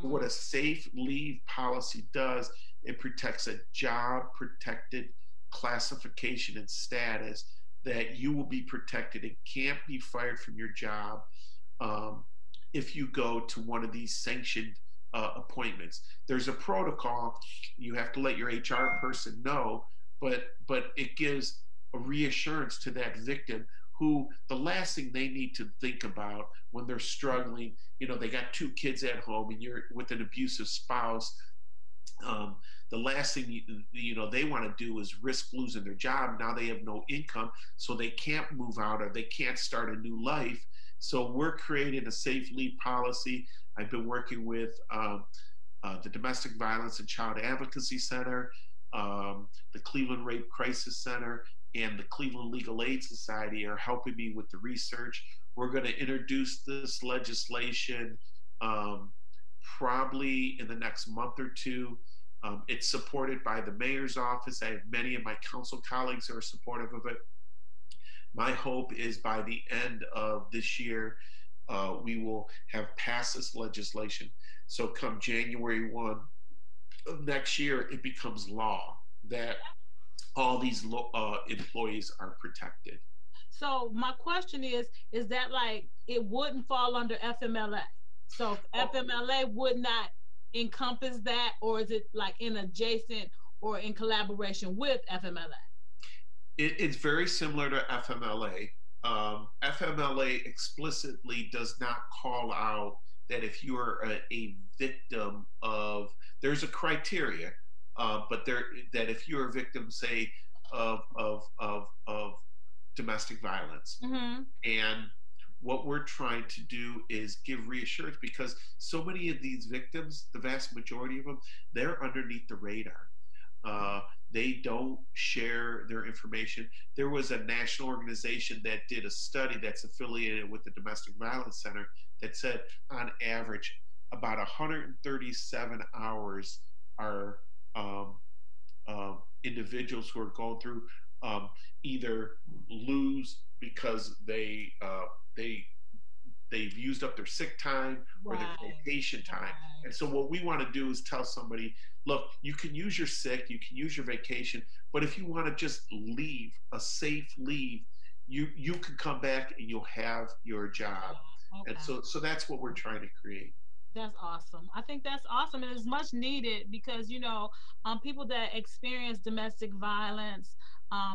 What a safe leave policy does, it protects a job protected classification and status, that you will be protected and can't be fired from your job if you go to one of these sanctioned appointments. There's a protocol. You have to let your HR person know, but it gives a reassurance to that victim, who the last thing they need to think about when they're struggling, you know, they got 2 kids at home and you're with an abusive spouse. The last thing they want to do is risk losing their job. Now they have no income, so they can't move out or they can't start a new life. So we're creating a safe leave policy. I've been working with the Domestic Violence and Child Advocacy Center, the Cleveland Rape Crisis Center, and the Cleveland Legal Aid Society are helping me with the research. We're going to introduce this legislation probably in the next month or two. It's supported by the mayor's office. I have many of my council colleagues who are supportive of it. My hope is by the end of this year, we will have passed this legislation. So come January 1 of next year, it becomes law that all these employees are protected. So my question is that like it wouldn't fall under FMLA? So FMLA would not encompass that, or is it like in adjacent or in collaboration with FMLA? It's very similar to FMLA. FMLA explicitly does not call out that if you are a victim of, there's a criteria, but that if you're a victim, say, of domestic violence, and what we're trying to do is give reassurance, because so many of these victims, the vast majority of them, they're underneath the radar. They don't share their information. There was a national organization that did a study that's affiliated with the Domestic Violence Center that said, on average, about 137 hours are individuals who are going through either lose because they've used up their sick time or their vacation time. And so what we want to do is tell somebody, look, you can use your sick, you can use your vacation, but if you want to just leave, a safe leave, you can come back and you'll have your job. And so that's what we're trying to create. That's awesome. I think that's awesome, and it's much needed because, you know, people that experience domestic violence,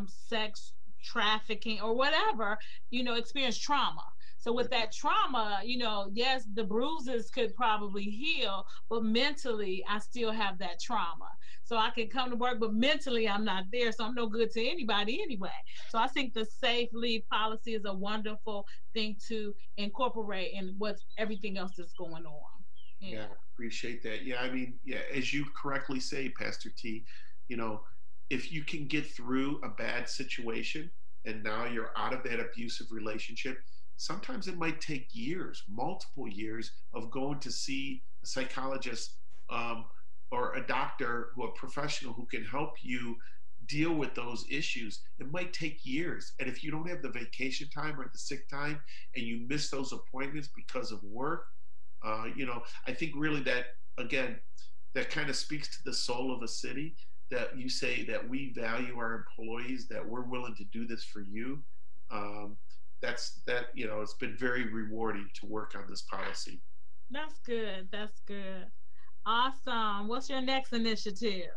sex trafficking, or whatever, you know, experience trauma. So with that trauma, you know, yes, the bruises could probably heal, but mentally, I still have that trauma. So I can come to work, but mentally, I'm not there. So I'm no good to anybody anyway. So I think the safe leave policy is a wonderful thing to incorporate in what's everything else that's going on. Yeah, appreciate that. Yeah, I mean, yeah, as you correctly say, Pastor T, you know, if you can get through a bad situation and now you're out of that abusive relationship, sometimes it might take years, multiple years of going to see a psychologist or a doctor, a professional who can help you deal with those issues, it might take years. And if you don't have the vacation time or the sick time and you miss those appointments because of work, I think really that, again, that kind of speaks to the soul of a city, that you say that we value our employees, that we're willing to do this for you. It's been very rewarding to work on this policy. That's good. That's good. Awesome. What's your next initiative?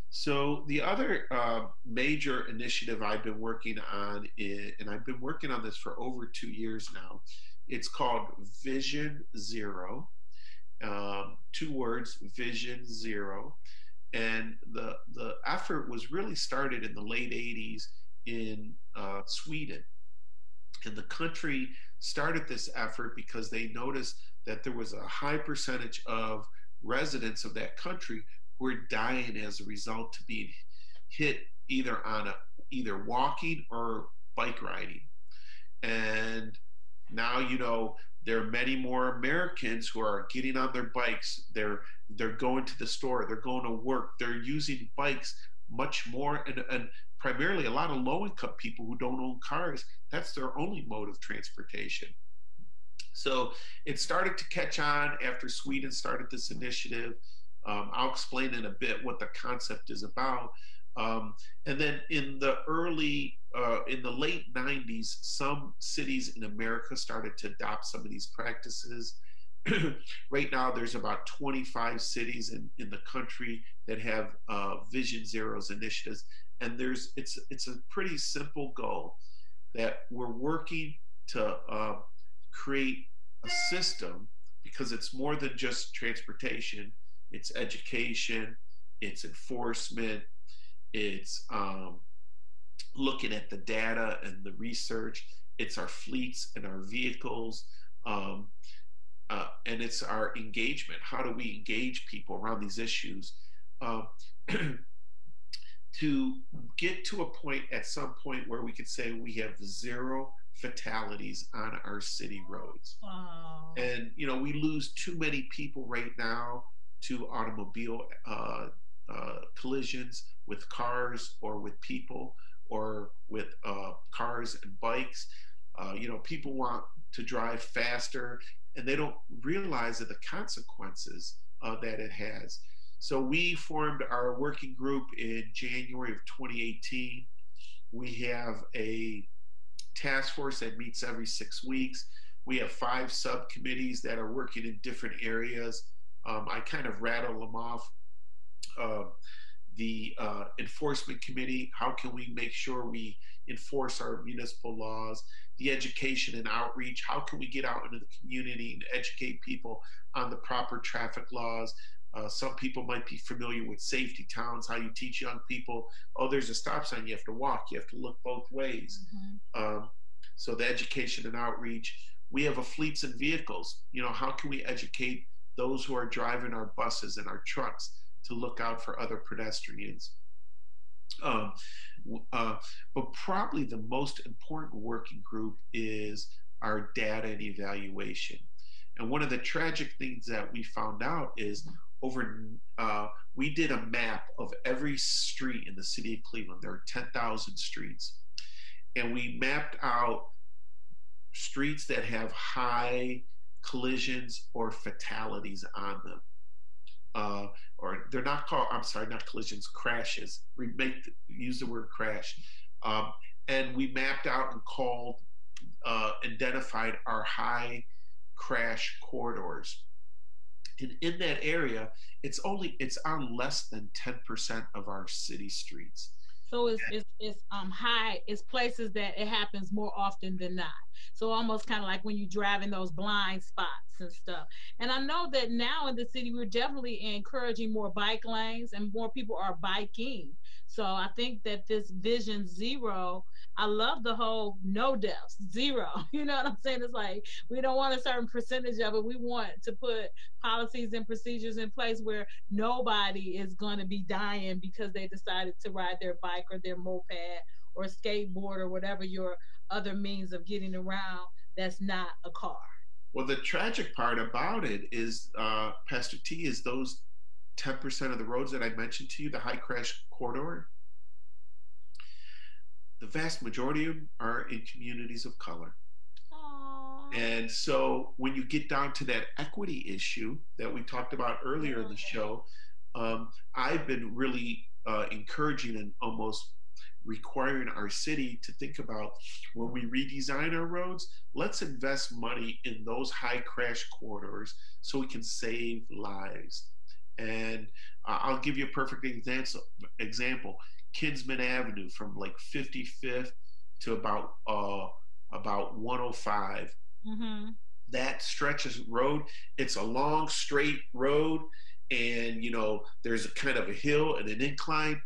So the other major initiative I've been working on, and I've been working on this for over 2 years now, it's called Vision Zero. 2 words, Vision Zero. And the effort was really started in the late 80s in Sweden. And the country started this effort because they noticed that there was a high percentage of residents of that country who were dying as a result to being hit either walking or bike riding. And now, there are many more Americans who are getting on their bikes. They're going to the store. They're going to work. They're using bikes much more, and primarily a lot of low-income people who don't own cars. That's their only mode of transportation. So it started to catch on after Sweden started this initiative. I'll explain in a bit what the concept is about. And then in the late 90s, some cities in America started to adopt some of these practices. Right now, there's about 25 cities in the country that have Vision Zeros initiatives. And it's a pretty simple goal that we're working to create a system, because it's more than just transportation. It's education, it's enforcement, it's looking at the data and the research, it's our fleets and our vehicles, and it's our engagement. How do we engage people around these issues? To get to a point, at some point, where we could say we have 0 fatalities on our city roads. Wow. And, we lose too many people right now to automobile collisions with cars or with people or with cars and bikes. People want to drive faster, and they don't realize the consequences that it has. So we formed our working group in January of 2018. We have a task force that meets every 6 weeks. We have 5 subcommittees that are working in different areas. I kind of rattle them off. The enforcement committee, how can we make sure we enforce our municipal laws? The education and outreach, how can we get out into the community and educate people on the proper traffic laws? Some people might be familiar with safety towns, how you teach young people, there's a stop sign, you have to walk, you have to look both ways. Mm-hmm. So the education and outreach. We have a fleets and vehicles. How can we educate those who are driving our buses and our trucks to look out for other pedestrians? But probably the most important working group is our data and evaluation. And one of the tragic things that we found out is we did a map of every street in the city of Cleveland. There are 10,000 streets. And we mapped out streets that have high collisions or fatalities on them. Or they're not called, I'm sorry, not collisions, crashes. Use the word crash. And we mapped out and identified our high crash corridors. And in that area, it's on less than 10% of our city streets. So it's high. It's places that it happens more often than not. So almost kind of like when you drive in those blind spots and stuff. And I know that now in the city, we're definitely encouraging more bike lanes and more people are biking. So I think that this Vision Zero, I love the whole no deaths, 0. You know what I'm saying? It's like, we don't want a certain percentage of it. We want to put policies and procedures in place where nobody is going to be dying because they decided to ride their bike or their moped or skateboard or whatever your other means of getting around that's not a car. Well, the tragic part about it is, Pastor T, is those 10% of the roads that I mentioned to you, the high crash corridor, the vast majority of them are in communities of color. Aww. And so when you get down to that equity issue that we talked about earlier in the show, I've been really encouraging and almost requiring our city to think about, when we redesign our roads, let's invest money in those high crash corridors so we can save lives. And I'll give you a perfect example. Kinsman Avenue from like 55th to about 105. Mm-hmm. That stretch of road, it's a long straight road, and there's a kind of a hill and an incline.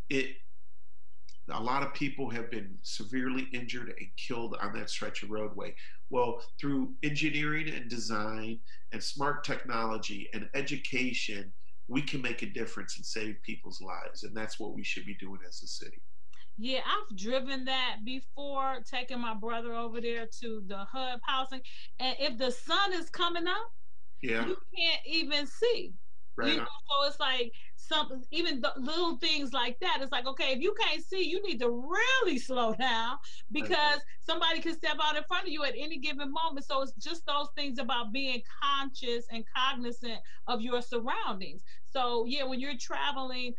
It A lot of people have been severely injured and killed on that stretch of roadway. Well, through engineering and design and smart technology and education, we can make a difference and save people's lives. And that's what we should be doing as a city. Yeah, I've driven that before, taking my brother over there to the HUD housing. And if the sun is coming up, Yeah. you can't even see. Right. So it's like even the little things like that. It's like, okay, if you can't see, you need to really slow down, because somebody can step out in front of you at any given moment. So it's just those things about being conscious and cognizant of your surroundings. So yeah, when you're traveling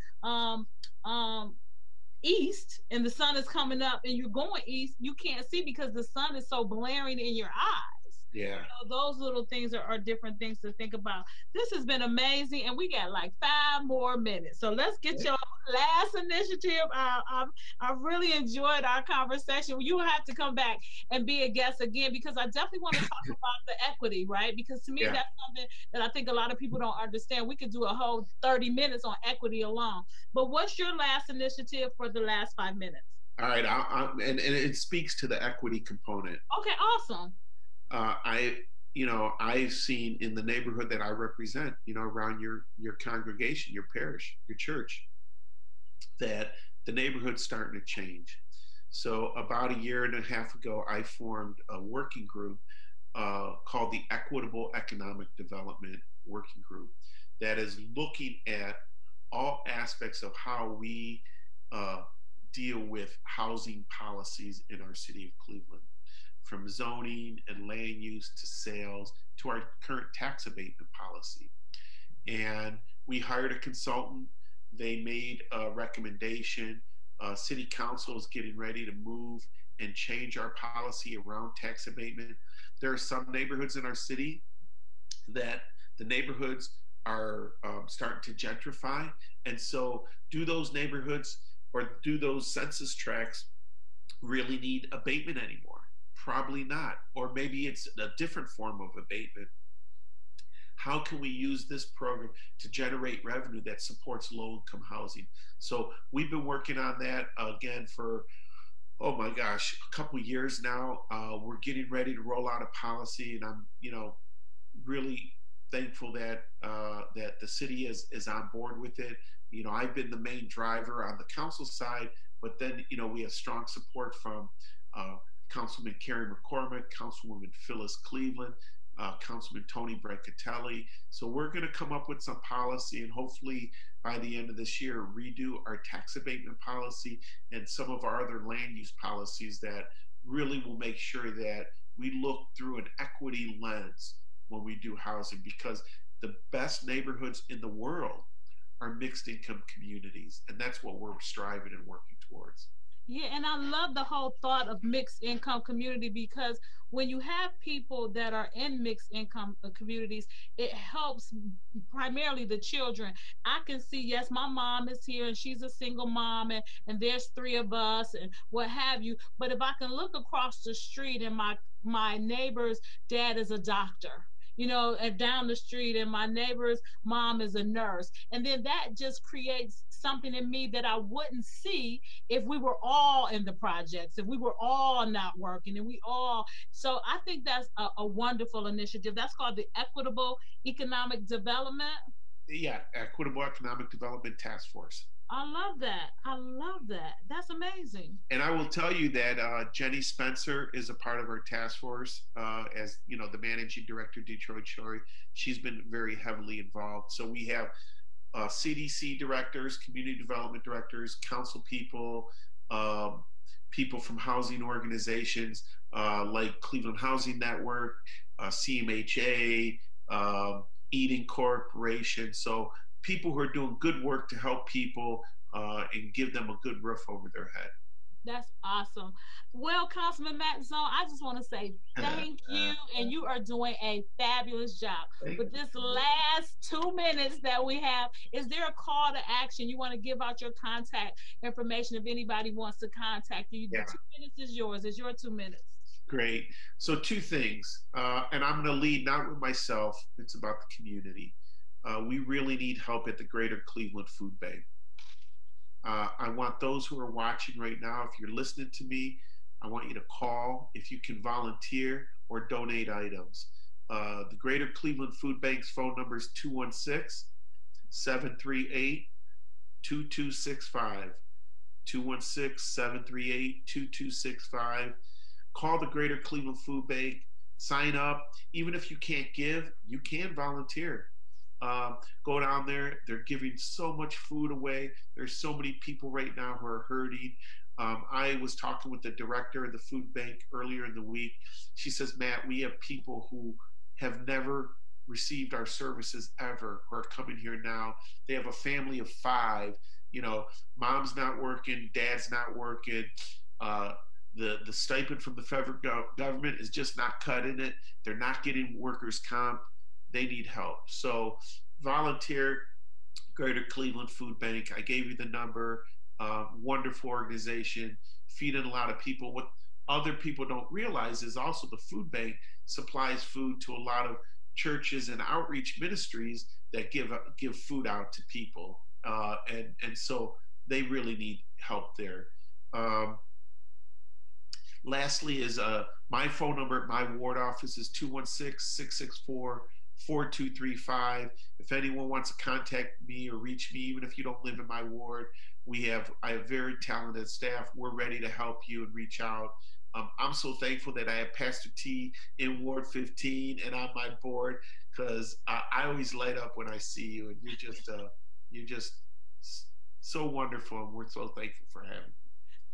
east and the sun is coming up and you're going east, you can't see because the sun is so blaring in your eyes. Yeah. Those little things are different things to think about. This has been amazing, and we got like 5 more minutes. So let's get your last initiative. I really enjoyed our conversation. You will have to come back and be a guest again, because I definitely want to talk about the equity, right? Because to me, that's something that I think a lot of people don't understand. We could do a whole 30 minutes on equity alone. But what's your last initiative for the last 5 minutes? All right. And it speaks to the equity component. Okay, awesome. I've seen in the neighborhood that I represent, around your congregation, your parish, your church, that the neighborhood's starting to change. So about 1.5 years ago, I formed a working group called the Equitable Economic Development Working Group that is looking at all aspects of how we deal with housing policies in our city of Cleveland, from zoning and land use to sales to our current tax abatement policy. And we hired a consultant. They made a recommendation. City Council is getting ready to move and change our policy around tax abatement. There are some neighborhoods in our city that the neighborhoods are starting to gentrify. And so do those neighborhoods or do those census tracts really need abatement anymore? Probably not. Or maybe it's a different form of abatement. How can we use this program to generate revenue that supports low-income housing? So we've been working on that again for, oh my gosh, a couple of years now. We're getting ready to roll out a policy, and I'm, really thankful that that the city is on board with it. I've been the main driver on the council side, but then we have strong support from Councilman Carrie McCormick, Councilwoman Phyllis Cleveland, Councilman Tony Brancatelli. So we're going to come up with some policy, and hopefully by the end of this year redo our tax abatement policy and some of our other land use policies that really will make sure that we look through an equity lens when we do housing, because the best neighborhoods in the world are mixed income communities, and that's what we're striving and working towards. Yeah, and I love the whole thought of mixed income community, because when you have people that are in mixed income communities, it helps primarily the children. I can see, yes, my mom is here and she's a single mom, and there's 3 of us and what have you. But if I can look across the street and my neighbor's dad is a doctor, and down the street, and my neighbor's mom is a nurse. And then that just creates something in me that I wouldn't see if we were all in the projects, if we were all not working, and so I think that's a wonderful initiative. That's called the Equitable Economic Development. Yeah, Equitable Economic Development Task Force. I love that. That's amazing. And I will tell you that Jenny Spencer is a part of our task force as the managing director, Detroit Shore. She's been very heavily involved. So we have CDC directors, community development directors, council people, people from housing organizations like Cleveland Housing Network, CMHA, Eating Corporation. So people who are doing good work to help people and give them a good roof over their head. That's awesome. Well, Councilman Matt Zone, I just want to say thank you, and you are doing a fabulous job. With this last 2 minutes that we have, is there a call to action? You want to give out your contact information if anybody wants to contact you? The 2 minutes is yours. It's your 2 minutes. Great. So 2 things, and I'm going to lead not with myself. It's about the community. We really need help at the Greater Cleveland Food Bank. I want those who are watching right now, if you're listening to me, I want you to call if you can volunteer or donate items. The Greater Cleveland Food Bank's phone number is 216-738-2265. 216-738-2265. Call the Greater Cleveland Food Bank, sign up. Even if you can't give, you can volunteer. Go down there. They're giving so much food away. There's so many people right now who are hurting. I was talking with the director of the food bank earlier in the week. She says, Matt, we have people who have never received our services ever who are coming here now. They have a family of 5. You know, mom's not working, dad's not working. The stipend from the federal government is just not cutting it. They're not getting workers' comp. They need help. So volunteer, Greater Cleveland Food Bank. I gave you the number. Wonderful organization, feeding a lot of people. What other people don't realize is also the food bank supplies food to a lot of churches and outreach ministries that give food out to people. And so they really need help there. Lastly is my phone number at my ward office is 216-664-4235. If anyone wants to contact me or reach me, even if you don't live in my ward, I have very talented staff. We're ready to help you and reach out. I'm so thankful that I have Pastor T in Ward 15 and on my board, because I always light up when I see you, and you're just so wonderful, and we're so thankful for having you.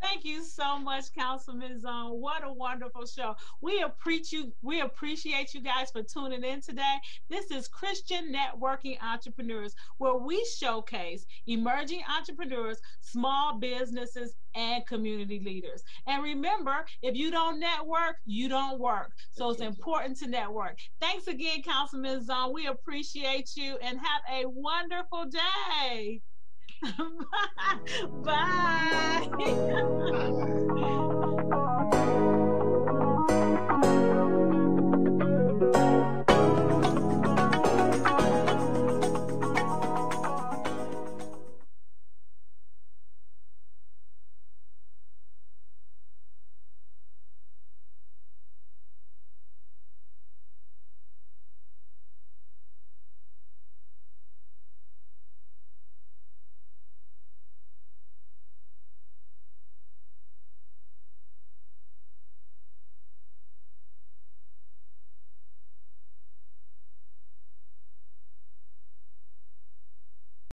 Thank you so much, Councilman Zone. What a wonderful show. We appreciate you guys for tuning in today. This is Christian Networking Entrepreneurs, where we showcase emerging entrepreneurs, small businesses, and community leaders. And remember, if you don't network, you don't work. So it's important to network. Thanks again, Councilman Zone. We appreciate you, and have a wonderful day. Bye.